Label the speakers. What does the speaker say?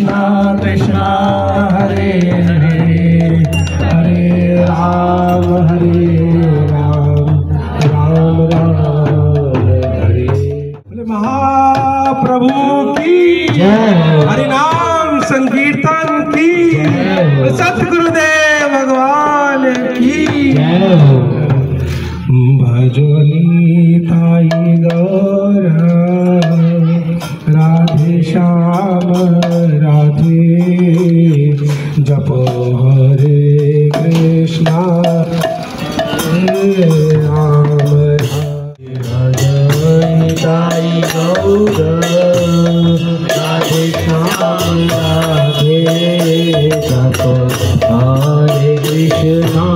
Speaker 1: कृष्णा कृष्णा हरे हरे हरे राम राम राम हरे। बोले महाप्रभु की हरिनाम संकीर्तन की, सतगुरुदेव भगवान की। भजनी ताई गौर राधे श्याम राधे, जपो हरे कृष्णा हरे राम। भजनी ताई गौर राधे श्याम राधे, जपो हरे कृष्णा